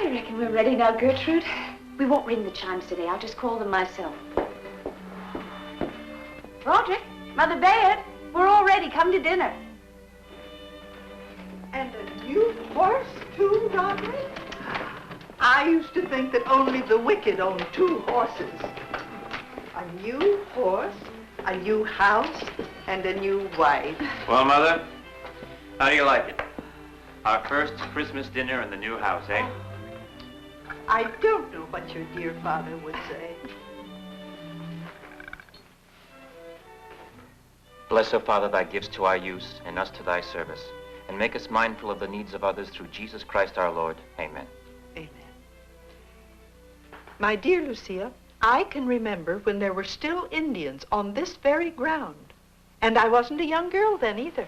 I reckon we're ready now, Gertrude. We won't ring the chimes today. I'll just call them myself. Roderick, Mother Bayard, we're all ready. Come to dinner. And a new horse, too, Roderick? I used to think that only the wicked owned 2 horses. A new horse, a new house, and a new wife. Well, Mother, how do you like it? Our first Christmas dinner in the new house, eh? I don't know what your dear father would say. Bless, O Father, thy gifts to our use, and us to thy service, and make us mindful of the needs of others through Jesus Christ our Lord. Amen. Amen. My dear Lucia, I can remember when there were still Indians on this very ground, and I wasn't a young girl then either.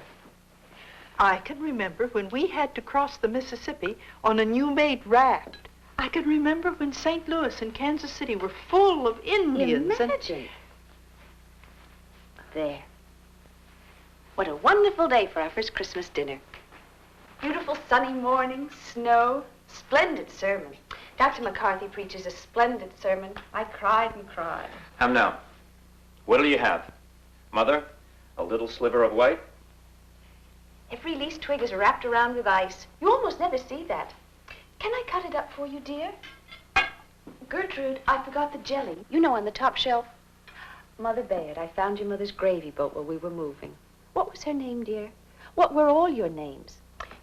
I can remember when we had to cross the Mississippi on a new-made raft. I can remember when St. Louis and Kansas City were full of Indians. Imagine. There. What a wonderful day for our first Christmas dinner. Beautiful sunny morning, snow, splendid sermon. Dr. McCarthy preaches a splendid sermon. I cried and cried. Now, what'll you have? Mother, a little sliver of white? Every leaf twig is wrapped around with ice. You almost never see that. Can I cut it up for you, dear? Gertrude, I forgot the jelly. You know, on the top shelf. Mother Bayard, I found your mother's gravy boat while we were moving. What was her name, dear? What were all your names?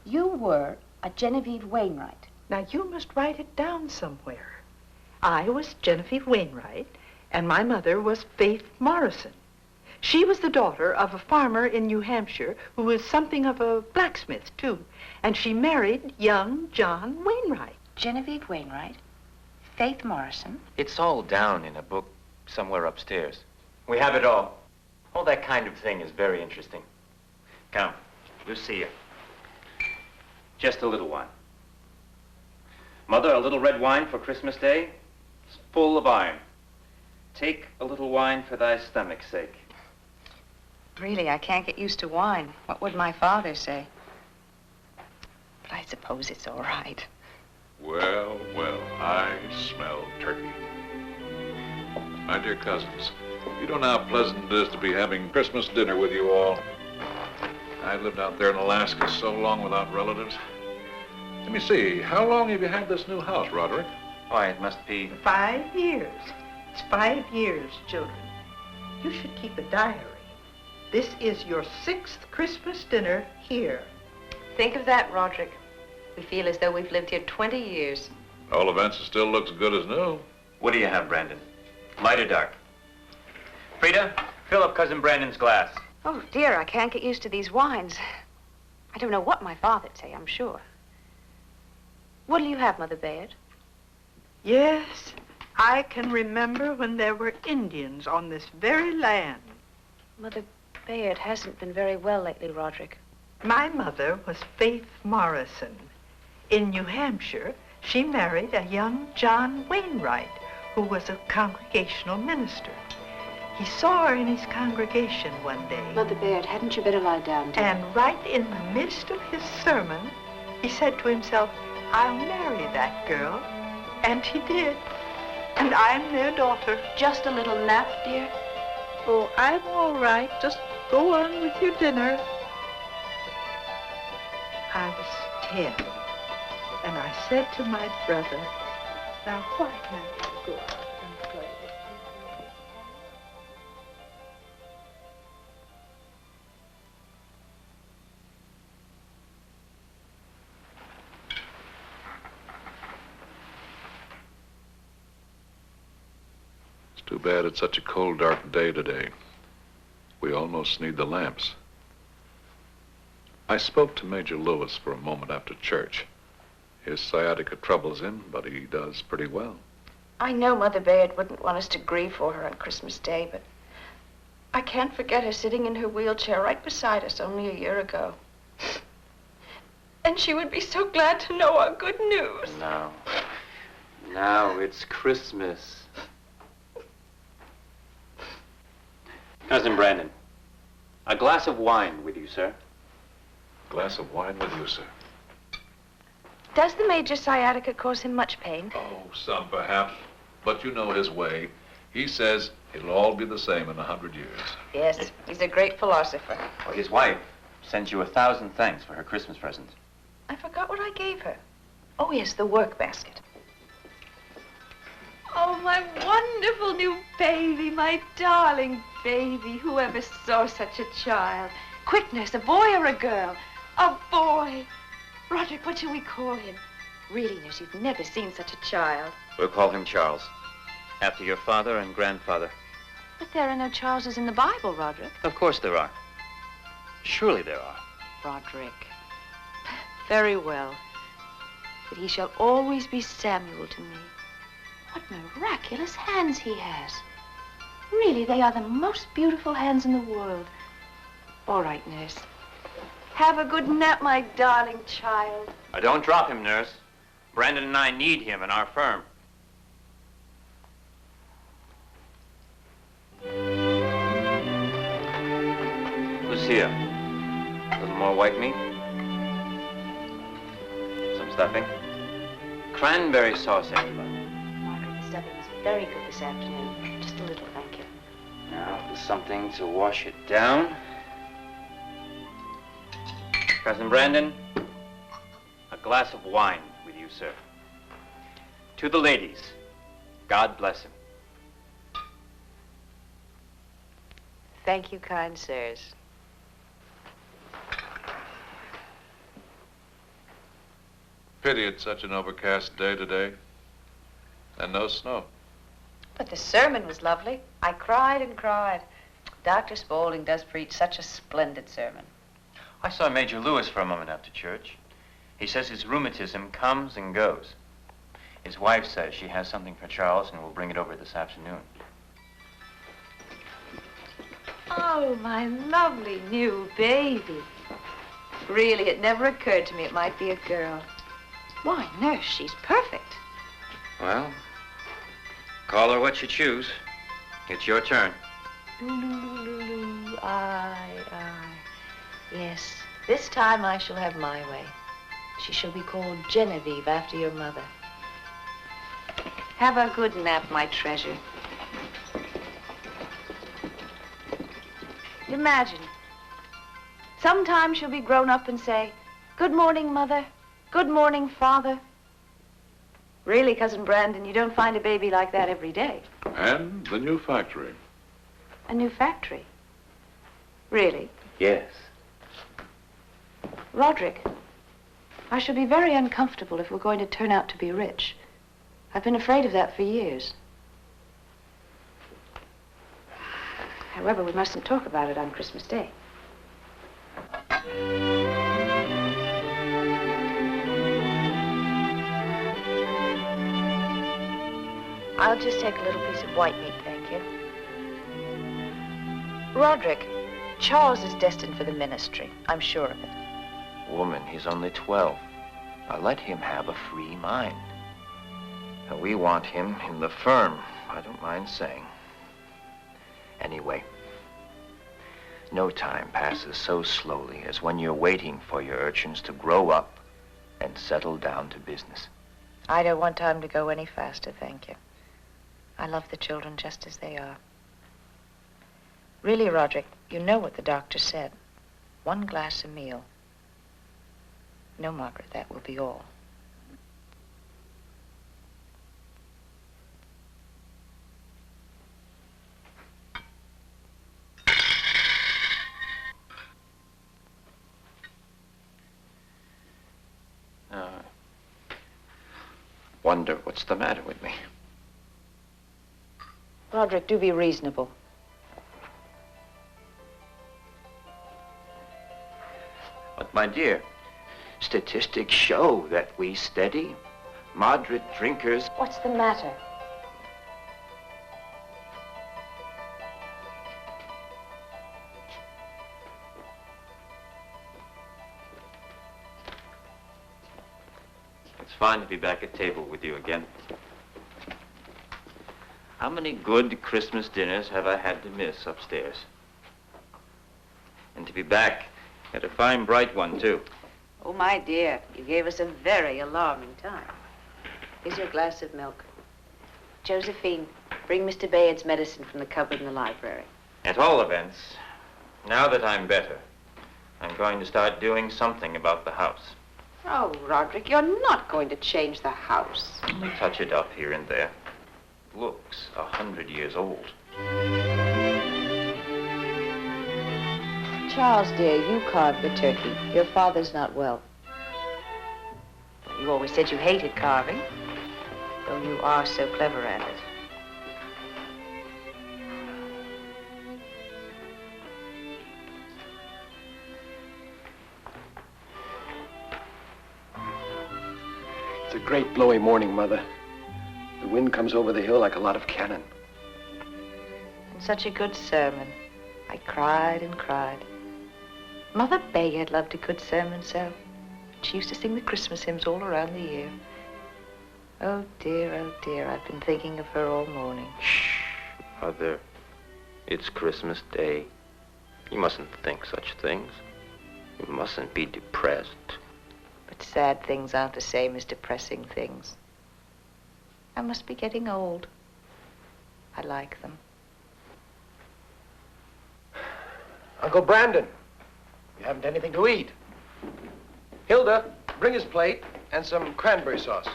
You were a Genevieve Wainwright. Now, you must write it down somewhere. I was Genevieve Wainwright, and my mother was Faith Morrison. She was the daughter of a farmer in New Hampshire who was something of a blacksmith, too. And she married young John Wainwright. Genevieve Wainwright, Faith Morrison. It's all down in a book somewhere upstairs. We have it all. All that kind of thing is very interesting. Come, Lucia. Just a little wine. Mother, a little red wine for Christmas Day? It's full of iron. Take a little wine for thy stomach's sake. Really, I can't get used to wine. What would my father say? But I suppose it's all right. Well, well, I smell turkey. My dear cousins, you don't know how pleasant it is to be having Christmas dinner with you all. I've lived out there in Alaska so long without relatives. Let me see, how long have you had this new house, Roderick? Why, it must be... 5 years. It's 5 years, children. You should keep a diary. This is your 6th Christmas dinner here. Think of that, Roderick. We feel as though we've lived here 20 years. At all events, it still looks good as new. What do you have, Brandon? Light or dark? Frida, fill up Cousin Brandon's glass. Oh, dear, I can't get used to these wines. I don't know what my father'd say, I'm sure. What'll you have, Mother Bayard? Yes, I can remember when there were Indians on this very land. Mother Bayard hasn't been very well lately, Roderick. My mother was Faith Morrison. In New Hampshire, she married a young John Wainwright, who was a congregational minister. He saw her in his congregation one day. Mother Bayard, hadn't you better lie down, dear? And right in the midst of his sermon, he said to himself, I'll marry that girl. And he did. And I'm their daughter. Just a little nap, dear? Oh, I'm all right. Just go on with your dinner. I was 10, and I said to my brother, now why can't I go out and play? It's too bad it's such a cold, dark day today. We almost need the lamps. I spoke to Major Lewis for a moment after church. His sciatica troubles him, but he does pretty well. I know Mother Bayard wouldn't want us to grieve for her on Christmas Day, but I can't forget her sitting in her wheelchair right beside us only a year ago. And she would be so glad to know our good news. Now it's Christmas. Cousin Brandon, a glass of wine with you, sir. Glass of wine with you, sir. Does the major sciatica cause him much pain? Oh, some perhaps. But you know his way. He says it'll all be the same in 100 years. Yes, he's a great philosopher. Well, his wife sends you 1,000 thanks for her Christmas present. I forgot what I gave her. Oh, yes, the work basket. Oh, my wonderful new baby, my darling baby. Whoever saw such a child? Quick, nurse, a boy or a girl? A boy. Roderick, what shall we call him? Really, nurse, you've never seen such a child. We'll call him Charles, after your father and grandfather. But there are no Charleses in the Bible, Roderick. Of course there are. Surely there are. Roderick. Very well. But he shall always be Samuel to me. What miraculous hands he has. Really, they are the most beautiful hands in the world. All right, nurse. Have a good nap, my darling child. Don't drop him, nurse. Brandon and I need him in our firm. Lucia, a little more white meat? Some stuffing? Cranberry sauce, everybody. Margaret, the stuffing was very good this afternoon. Just a little, thank you. Now, something to wash it down. Cousin Brandon, a glass of wine with you, sir. To the ladies, God bless him. Thank you, kind sirs. Pity it's such an overcast day today. And no snow. But the sermon was lovely. I cried and cried. Dr. Spaulding does preach such a splendid sermon. I saw Major Lewis for a moment after church. He says his rheumatism comes and goes. His wife says she has something for Charles and will bring it over this afternoon. Oh, my lovely new baby. Really, it never occurred to me it might be a girl. Why, nurse, she's perfect. Well, call her what you choose. It's your turn. Lulu, aye. Yes, this time I shall have my way. She shall be called Genevieve after your mother. Have a good nap, my treasure. Imagine, sometime she'll be grown up and say, "Good morning, Mother. Good morning, Father." Really, Cousin Brandon, you don't find a baby like that every day. And the new factory. A new factory? Really? Yes. Roderick, I shall be very uncomfortable if we're going to turn out to be rich. I've been afraid of that for years. However, we mustn't talk about it on Christmas Day. I'll just take a little piece of white meat, thank you. Roderick, Charles is destined for the ministry. I'm sure of it. Woman, he's only 12. Now let him have a free mind. Now, we want him in the firm, I don't mind saying. Anyway, no time passes so slowly as when you're waiting for your urchins to grow up and settle down to business. I don't want time to go any faster, thank you. I love the children just as they are. Really, Roderick, you know what the doctor said. 1 glass a meal. No, Margaret, that will be all. Wonder what's the matter with me. Roderick, do be reasonable. But, my dear, statistics show that we steady, moderate drinkers... What's the matter? It's fine to be back at table with you again. How many good Christmas dinners have I had to miss upstairs? And to be back at a fine, bright one, too. Oh, my dear, you gave us a very alarming time. Here's your glass of milk. Josephine, bring Mr. Bayard's medicine from the cupboard in the library. At all events, now that I'm better, I'm going to start doing something about the house. Oh, Roderick, you're not going to change the house. Only touch it up here and there. Looks 100 years old. Charles, dear, you carved the turkey. Your father's not well. You always said you hated carving, though you are so clever at it. It's a great blowy morning, Mother. The wind comes over the hill like a lot of cannon. And such a good sermon. I cried and cried. Mother Bayard loved a good sermon so. She used to sing the Christmas hymns all around the year. Oh, dear, I've been thinking of her all morning. Shh, Mother. It's Christmas Day. You mustn't think such things. You mustn't be depressed. But sad things aren't the same as depressing things. I must be getting old. I like them. Uncle Brandon, you haven't anything to eat. Hilda, bring his plate and some cranberry sauce.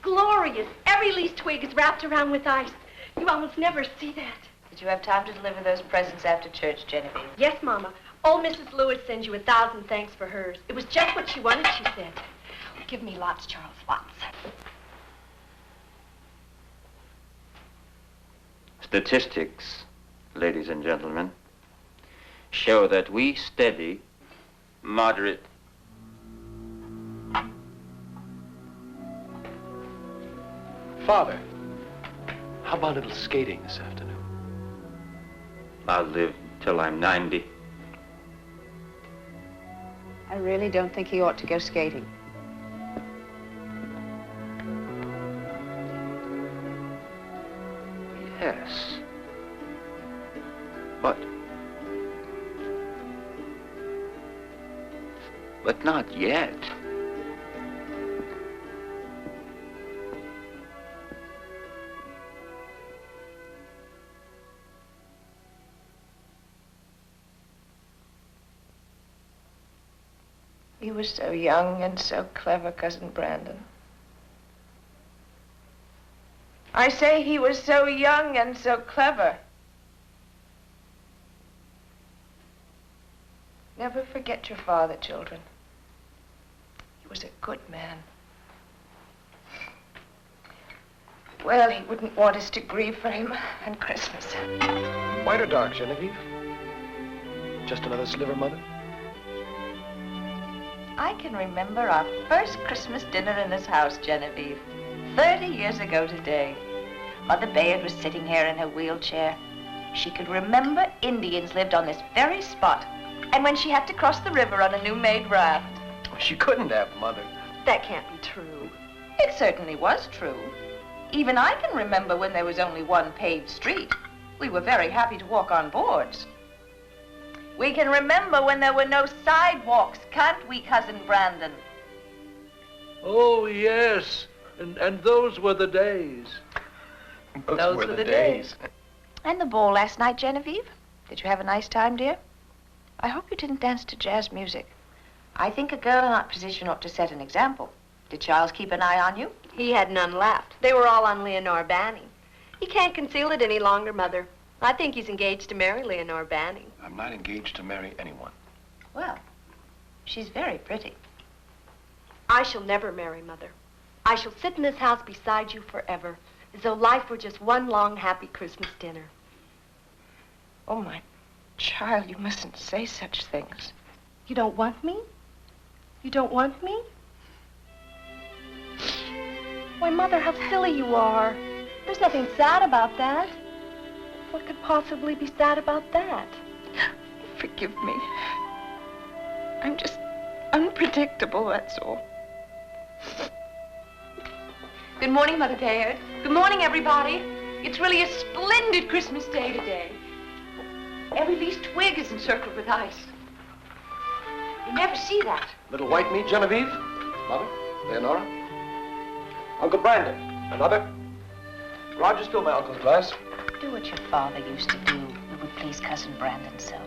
Glorious. Every leaf twig is wrapped around with ice. You almost never see that. Did you have time to deliver those presents after church, Genevieve? Yes, Mama. Old Mrs. Lewis sends you 1,000 thanks for hers. It was just what she wanted, she said. Give me lots, Charles, lots. Statistics, ladies and gentlemen, show that we steady, moderate... Father, how about a little skating this afternoon? I'll live till I'm 90. I really don't think he ought to go skating. Yes. But not yet. He was so young and so clever, Cousin Brandon. I say he was so young and so clever. Never forget your father, children. He was a good man. Well, he wouldn't want us to grieve for him on Christmas. White or dark, Genevieve? Just another sliver, Mother? I can remember our first Christmas dinner in this house, Genevieve. 30 years ago today. Mother Bayard was sitting here in her wheelchair. She could remember Indians lived on this very spot. And when she had to cross the river on a new-made raft. She couldn't have, Mother. That can't be true. It certainly was true. Even I can remember when there was only one paved street. We were very happy to walk on boards. We can remember when there were no sidewalks, can't we, Cousin Brandon? Oh, yes. And those were the days. Those were the days. And the ball last night, Genevieve? Did you have a nice time, dear? I hope you didn't dance to jazz music. I think a girl in that position ought to set an example. Did Charles keep an eye on you? He had none left. They were all on Leonore Banning. He can't conceal it any longer, Mother. I think he's engaged to marry Leonore Banning. I'm not engaged to marry anyone. Well, she's very pretty. I shall never marry, Mother. I shall sit in this house beside you forever, as though life were just one long, happy Christmas dinner. Oh, my child, you mustn't say such things. You don't want me? You don't want me? Why, Mother, how silly you are. There's nothing sad about that. What could possibly be sad about that? Forgive me. I'm just unpredictable, that's all. Good morning, Mother Bayard. Good morning, everybody. It's really a splendid Christmas day today. Every leaf twig is encircled with ice. never see that. Little white meat, Genevieve? Mother? Leonora? Uncle Brandon? Another? Roger's filled my uncle's glass. Do what your father used to do. It would please Cousin Brandon so.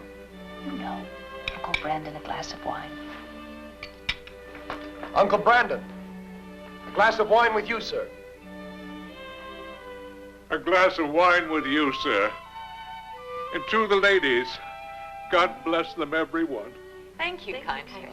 You know, Uncle Brandon a glass of wine. Uncle Brandon, a glass of wine with you, sir. A glass of wine with you, sir. And to the ladies, God bless them, every one. Thank you, kind sir.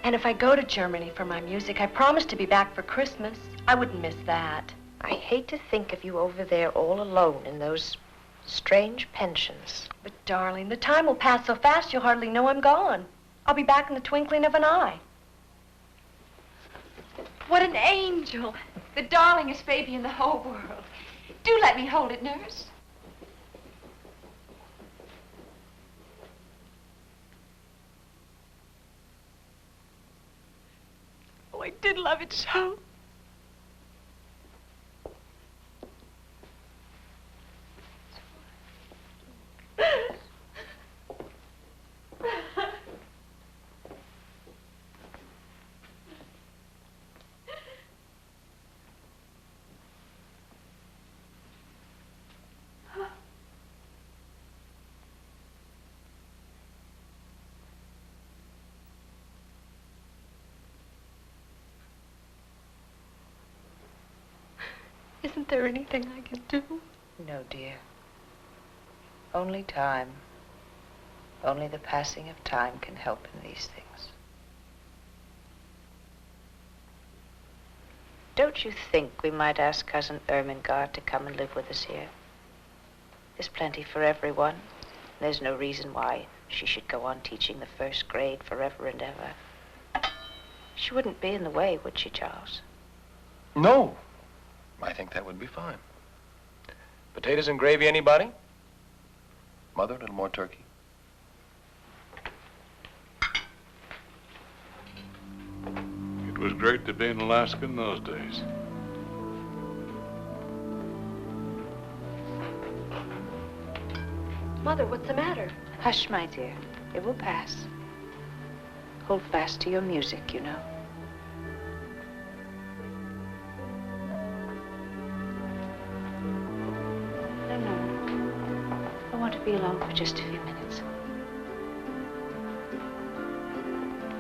And if I go to Germany for my music, I promise to be back for Christmas. I wouldn't miss that. I hate to think of you over there all alone in those strange pensions. But, darling, the time will pass so fast you'll hardly know I'm gone. I'll be back in the twinkling of an eye. What an angel. The darlingest baby in the whole world. Do let me hold it, nurse. Oh, I did love it so. Isn't there anything I can do? No, dear. Only time. Only the passing of time can help in these things. Don't you think we might ask Cousin Ermengarde to come and live with us here? There's plenty for everyone. There's no reason why she should go on teaching the first grade forever and ever. She wouldn't be in the way, would she, Charles? No. I think that would be fine. Potatoes and gravy, anybody? Mother, a little more turkey. It was great to be in Alaska in those days. Mother, what's the matter? Hush, my dear. It will pass. Hold fast to your music, you know. No. I want to be alone for just a few minutes.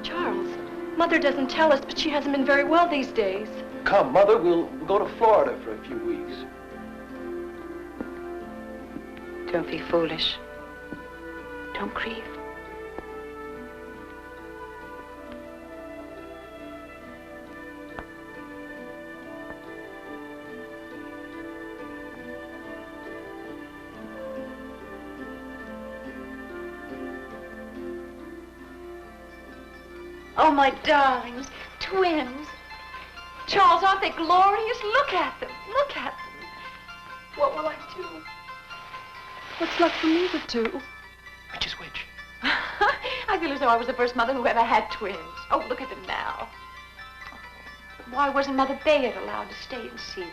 Charles, Mother doesn't tell us, but she hasn't been very well these days. Come, Mother, we'll go to Florida for a few weeks. Don't be foolish. Don't grieve. Oh, my darlings, twins. Charles, aren't they glorious? Look at them. Look at them. What will I do? What's left for me to do? Which is which? I feel as though I was the first mother who ever had twins. Oh, look at them now. Why wasn't Mother Bayard allowed to stay and see?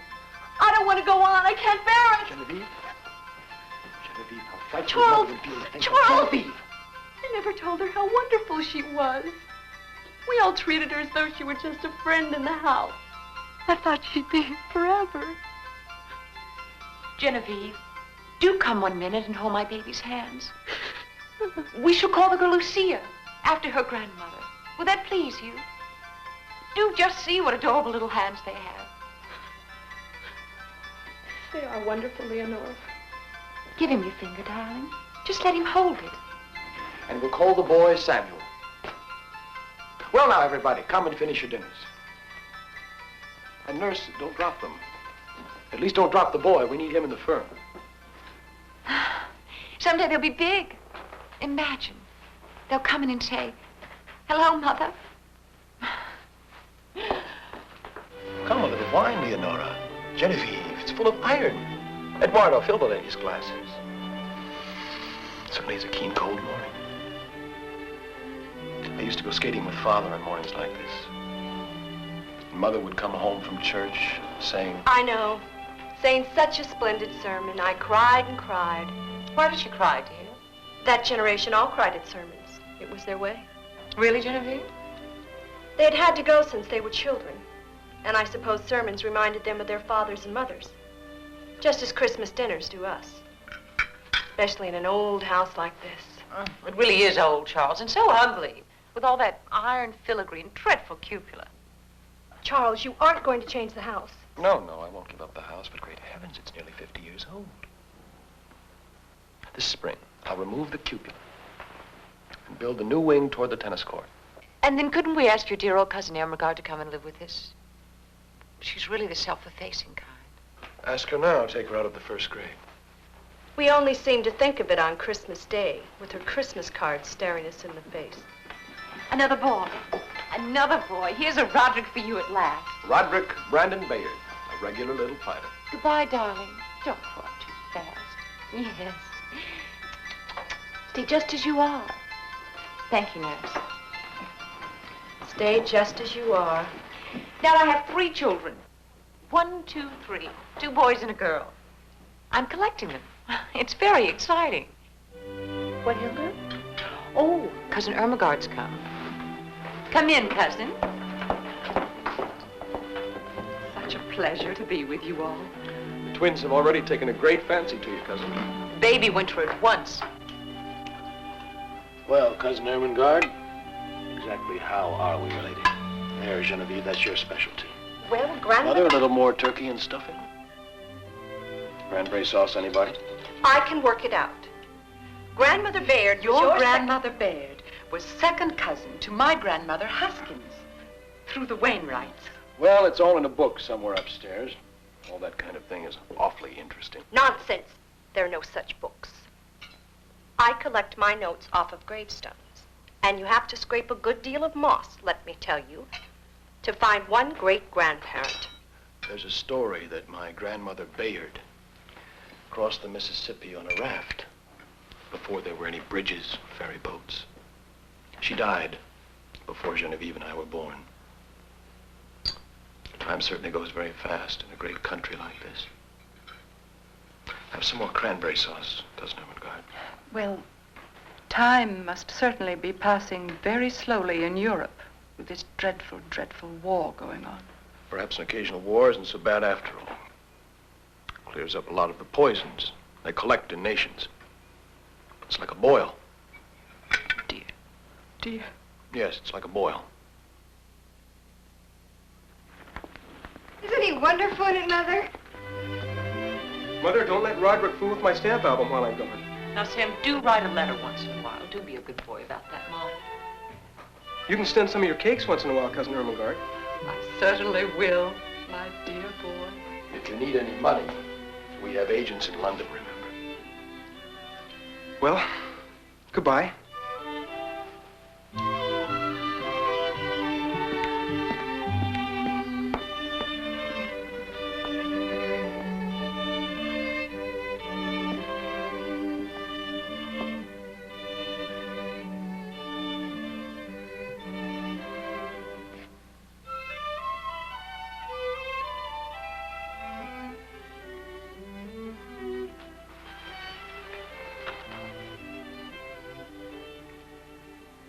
I don't want to go on. I can't bear it. Genevieve? Genevieve, how frightful Charles! Mother would feel to think of Charles! Genevieve! I never told her how wonderful she was. We all treated her as though she were just a friend in the house. I thought she'd be here forever. Genevieve, do come one minute and hold my baby's hands. We shall call the girl Lucia, after her grandmother. Will that please you? Do just see what adorable little hands they have. They are wonderful, Leonora. Give him your finger, darling. Just let him hold it. And we'll call the boy Samuel. Well, now, everybody, come and finish your dinners. And nurse, don't drop them. At least don't drop the boy. We need him in the firm. Someday they'll be big. Imagine. They'll come in and say, "Hello, Mother." Come, a little wine, Leonora. Genevieve, it's full of iron. Eduardo, fill the ladies' glasses. Certainly is a keen, cold morning. I used to go skating with Father on mornings like this. Mother would come home from church saying... I know. Saying such a splendid sermon. I cried and cried. Why did you cry, dear? That generation all cried at sermons. It was their way. Really, Genevieve? They had had to go since they were children. And I suppose sermons reminded them of their fathers and mothers. Just as Christmas dinners do us. Especially in an old house like this. It really is old, Charles, and so ugly. With all that iron filigree and dreadful cupola. Charles, you aren't going to change the house. No, I won't give up the house, but great heavens, it's nearly 50 years old. This spring, I'll remove the cupola and build a new wing toward the tennis court. And then couldn't we ask your dear old cousin Ermengarde to come and live with us? She's really the self-effacing kind. Ask her now, take her out of the first grade. We only seem to think of it on Christmas Day, with her Christmas cards staring us in the face. Another boy. Another boy. Here's a Roderick for you at last. Roderick Brandon Bayard, a regular little fighter. Goodbye, darling. Don't grow up too fast. Yes. Stay just as you are. Thank you, nurse. Stay just as you are. Now I have 3 children. 1, 2, 3. 2 boys and a girl. I'm collecting them. It's very exciting. What, Hilda? Oh, Cousin Ermengarde's come. Come in, cousin. Such a pleasure to be with you all. The twins have already taken a great fancy to you, cousin. Baby went to her at once. Well, Cousin Ermengarde, exactly how are we related? There, Genevieve, that's your specialty. Well, Mother, Grandmother... a little more turkey and stuffing? Cranberry sauce, anybody? I can work it out. Grandmother Bayard was Your your grandmother Baird was second cousin to my grandmother Hoskins through the Wainwrights. Well, it's all in a book somewhere upstairs. All that kind of thing is awfully interesting. Nonsense. There are no such books. I collect my notes off of gravestones. And you have to scrape a good deal of moss, let me tell you, to find one great-grandparent. There's a story that my grandmother Bayard crossed the Mississippi on a raft before there were any bridges, ferry boats. She died before Genevieve and I were born. Time certainly goes very fast in a great country like this. Have some more cranberry sauce, Cousin Ermengarde. Well, time must certainly be passing very slowly in Europe with this dreadful, dreadful war going on. Perhaps an occasional war isn't so bad after all. Clears up a lot of the poisons they collect in nations. It's like a boil. Dear, dear. Yes, it's like a boil. Isn't he wonderful in it, Mother? Mother, don't let Roderick fool with my stamp album while I'm gone. Now, Sam, do write a letter once in a while. Do be a good boy about that, Mom. You can send some of your cakes once in a while, Cousin Ermengarde. I certainly will, my dear boy. If you need any money, we have agents in London, remember. Well, goodbye.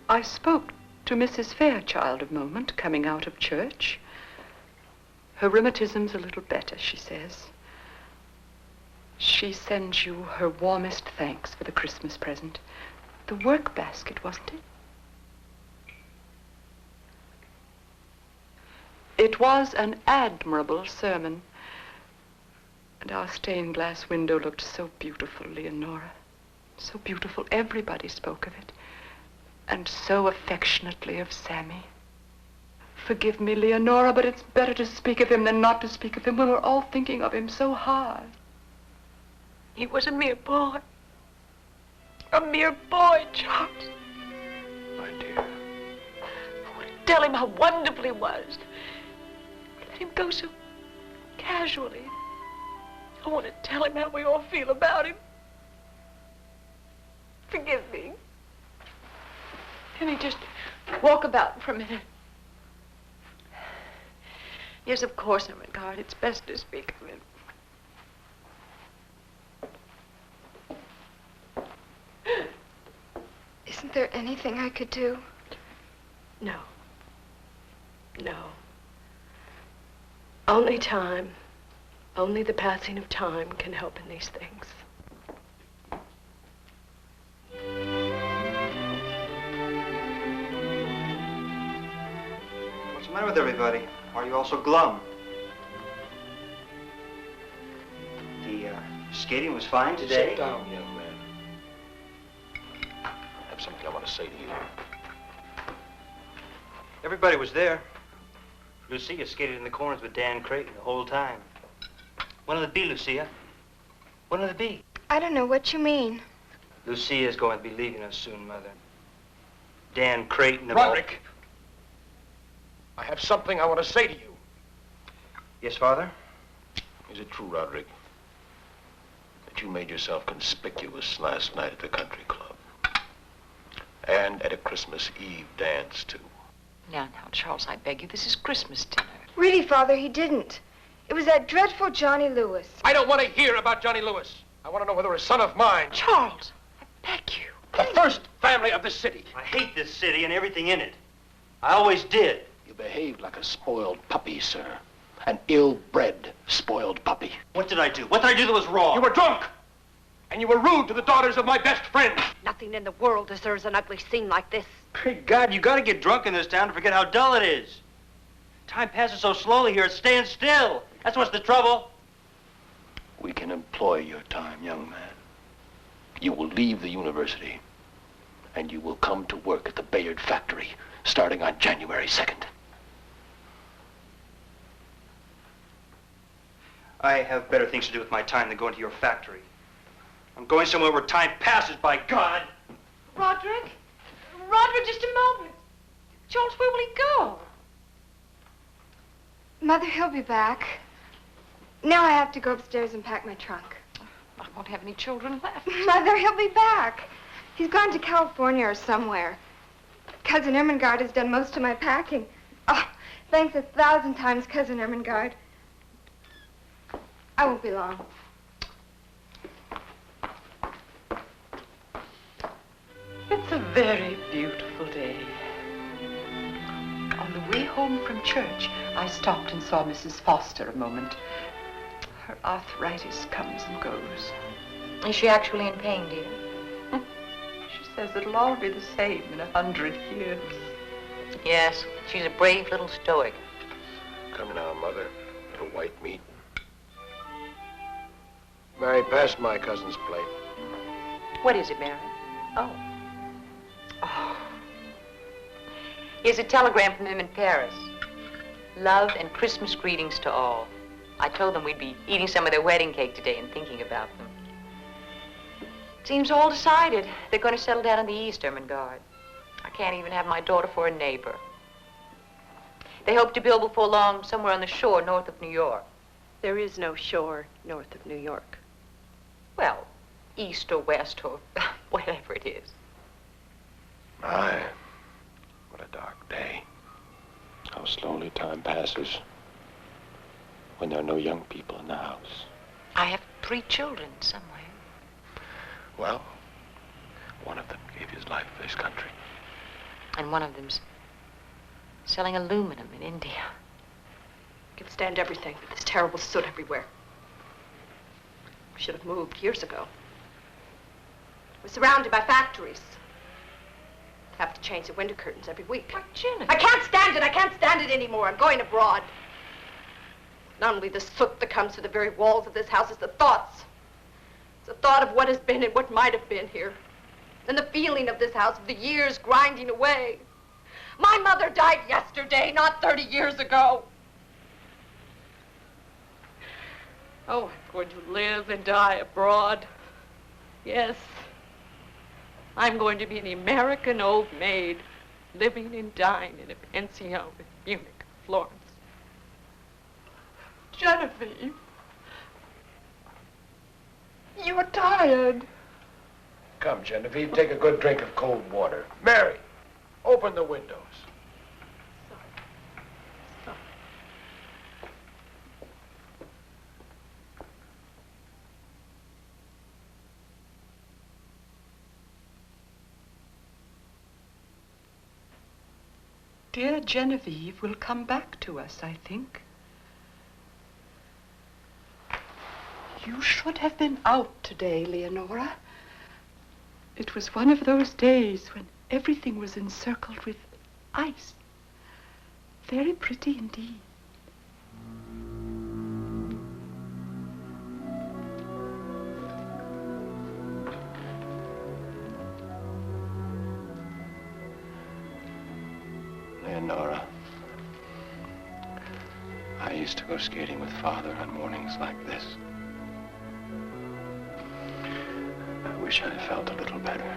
I spoke to Mrs. Fairchild a moment, coming out of church. Her rheumatism's a little better, she says. She sends you her warmest thanks for the Christmas present. The work basket, wasn't it? It was an admirable sermon. And our stained glass window looked so beautiful, Leonora. So beautiful, everybody spoke of it. And so affectionately of Sammy. Forgive me, Leonora, but it's better to speak of him than not to speak of him. We were all thinking of him so hard. He was a mere boy. A mere boy, Charles. My dear. I want to tell him how wonderful he was. Let him go so casually. I want to tell him how we all feel about him. Forgive me. Can we just walk about for a minute? Yes, of course, Ermengarde. It's best to speak of it. Wasn't there anything I could do? No. No. Only time, only the passing of time can help in these things. What's the matter with everybody? Why are you all so glum? The skating was fine today. Sit down, young man. I have something I want to say to you. Everybody was there. Lucia skated in the corners with Dan Creighton the whole time. When will it be, Lucia? When will it be? I don't know what you mean. Lucia's going to be leaving us soon, Mother. Dan Creighton of Roderick! I have something I want to say to you. Yes, Father? Is it true, Roderick, that you made yourself conspicuous last night at the country club? And at a Christmas Eve dance, too? Now, Charles, I beg you, this is Christmas dinner. Really, Father, he didn't. It was that dreadful Johnny Lewis. I don't want to hear about Johnny Lewis. I want to know whether a son of mine... Charles, I beg you. The first family of this city. I hate this city and everything in it. I always did. You behaved like a spoiled puppy, sir. An ill-bred, spoiled puppy. What did I do? What did I do that was wrong? You were drunk! And you were rude to the daughters of my best friend. Nothing in the world deserves an ugly scene like this. Great God, you gotta get drunk in this town to forget how dull it is. Time passes so slowly here, it stands still. That's what's the trouble. We can employ your time, young man. You will leave the university, and you will come to work at the Bayard factory, starting on January 2nd. I have better things to do with my time than go into your factory. I'm going somewhere where time passes, by God. Roderick? Roderick, just a moment. Charles, where will he go? Mother, he'll be back. Now I have to go upstairs and pack my trunk. I won't have any children left. Mother, he'll be back. He's gone to California or somewhere. Cousin Ermengarde has done most of my packing. Oh, thanks 1,000 times, Cousin Ermengarde. I won't be long. It's a very beautiful day. On the way home from church, I stopped and saw Mrs. Foster a moment. Her arthritis comes and goes. Is she actually in pain, dear? She says it'll all be the same in 100 years. Yes, she's a brave little stoic. Come now, Mother. The white meat. Mary, pass my cousin's plate. What is it, Mary? Oh. Here's a telegram from him in Paris. Love and Christmas greetings to all. I told them we'd be eating some of their wedding cake today and thinking about them. Seems all decided. They're going to settle down in the East, Ermengarde. I can't even have my daughter for a neighbor. They hope to build before long somewhere on the shore north of New York. There is no shore north of New York. Well, east or west or whatever it is. My, what a dark day. How slowly time passes when there are no young people in the house. I have 3 children somewhere. Well, one of them gave his life for his country. And one of them's selling aluminum in India. I can stand everything, but this terrible soot everywhere. We should have moved years ago. We're surrounded by factories. Have to change the window curtains every week. Why, Janet. I can't stand it. I can't stand it anymore. I'm going abroad. Not only the soot that comes through the very walls of this house, it's the thoughts. It's the thought of what has been and what might have been here. And the feeling of this house, of the years grinding away. My mother died yesterday, not 30 years ago. Oh, I'm going to live and die abroad. Yes. I'm going to be an American old maid, living and dying in a pension in Munich, Florence. Genevieve, you're tired. Come, Genevieve, take a good drink of cold water. Mary, open the windows. Dear Genevieve will come back to us, I think. You should have been out today, Leonora. It was one of those days when everything was encircled with ice. Very pretty indeed. Leonora, I used to go skating with Father on mornings like this. I wish I felt a little better.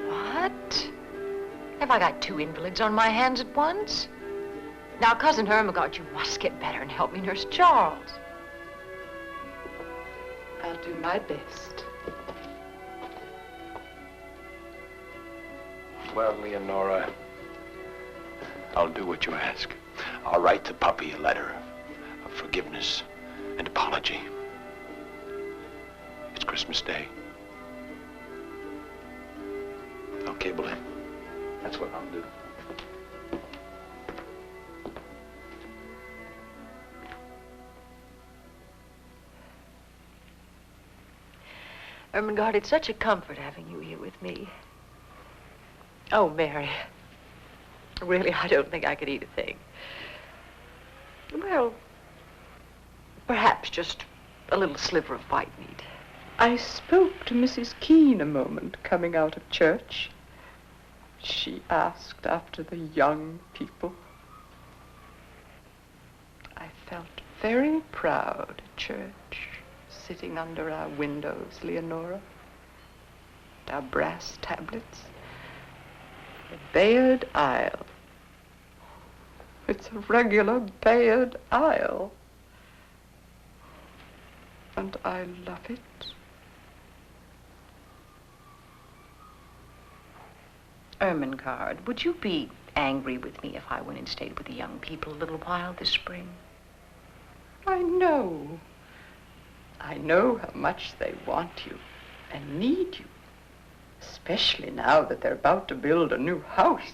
What? Have I got two invalids on my hands at once? Now, Cousin Ermengarde, you must get better and help me nurse Charles. I'll do my best. Well, Leonora, I'll do what you ask. I'll write the puppy a letter of forgiveness and apology. It's Christmas Day. I'll cable him. That's what I'll do. Ermengarde, it's such a comfort having you here with me. Oh, Mary. Really, I don't think I could eat a thing. Well, perhaps just a little sliver of white meat. I spoke to Mrs. Keene a moment coming out of church. She asked after the young people. I felt very proud at church, sitting under our windows, Leonora. Our brass tablets. The Bayard aisle. It's a regular Bayard aisle. And I love it. Ermengarde, would you be angry with me if I went and stayed with the young people a little while this spring? I know. I know how much they want you and need you. Especially now that they're about to build a new house.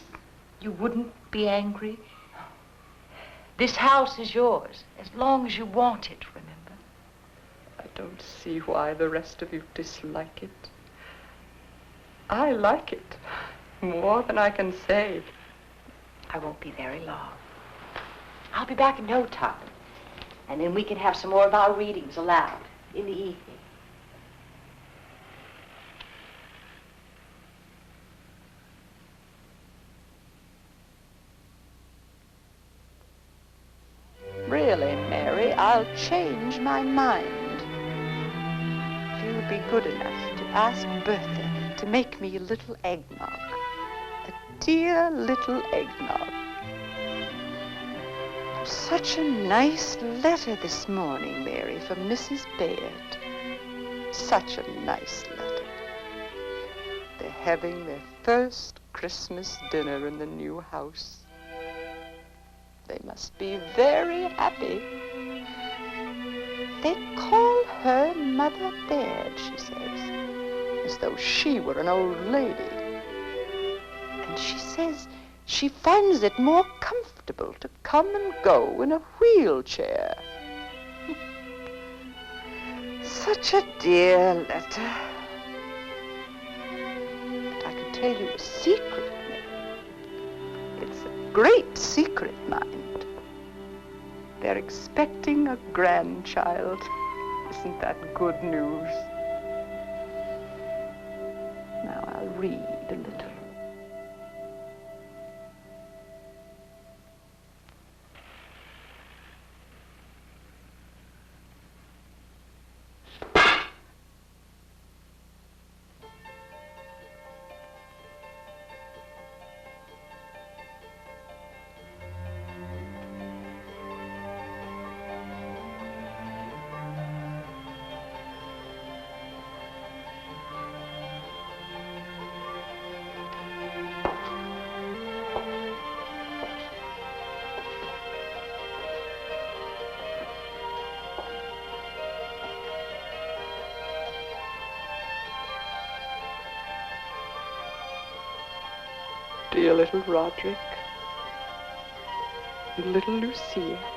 You wouldn't be angry? This house is yours, as long as you want it, remember? I don't see why the rest of you dislike it. I like it, more than I can say. I won't be very long. I'll be back in no time. And then we can have some more of our readings aloud in the evening. Really, Mary, I'll change my mind. If you'll be good enough to ask Bertha to make me a little eggnog. A dear little eggnog. Such a nice letter this morning, Mary, from Mrs. Bayard. Such a nice letter. They're having their first Christmas dinner in the new house. They must be very happy. They call her Mother Bayard, she says, as though she were an old lady. And she says she finds it more comfortable to come and go in a wheelchair. Such a dear letter. But I can tell you a secret, Mary. It's a great secret, mind. They're expecting a grandchild. Isn't that good news? Now I'll read a little. Dear little Roderick. And little Lucia.